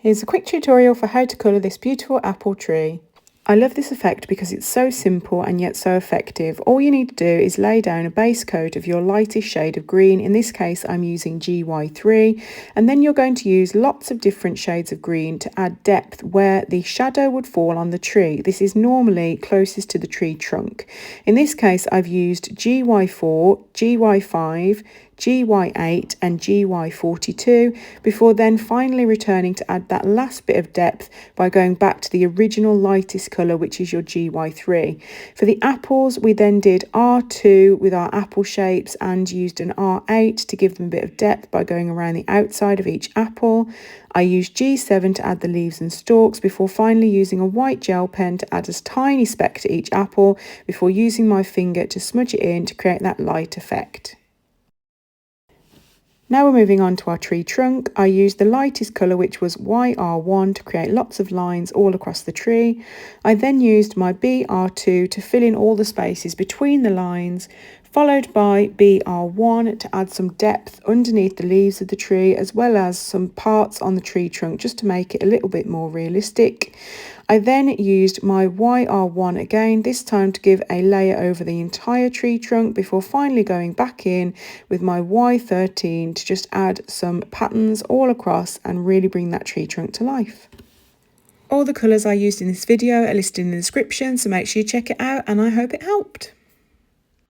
Here's a quick tutorial for how to colour this beautiful apple tree. I love this effect because it's so simple and yet so effective. All you need to do is lay down a base coat of your lightest shade of green. In this case, I'm using GY3, and then you're going to use lots of different shades of green to add depth where the shadow would fall on the tree. This is normally closest to the tree trunk. In this case, I've used GY4, GY5, GY8 and GY42 before then finally returning to add that last bit of depth by going back to the original lightest colour, which is your GY3. For the apples, we then did R2 with our apple shapes and used an R8 to give them a bit of depth by going around the outside of each apple. I used G7 to add the leaves and stalks before finally using a white gel pen to add a tiny speck to each apple before using my finger to smudge it in to create that light effect. Now we're moving on to our tree trunk. I used the lightest colour, which was YR1, to create lots of lines all across the tree. I then used my BR2 to fill in all the spaces between the lines, followed by BR1 to add some depth underneath the leaves of the tree, as well as some parts on the tree trunk just to make it a little bit more realistic. I then used my YR1 again, this time to give a layer over the entire tree trunk before finally going back in with my Y13 to just add some patterns all across and really bring that tree trunk to life. All the colours I used in this video are listed in the description, so make sure you check it out, and I hope it helped.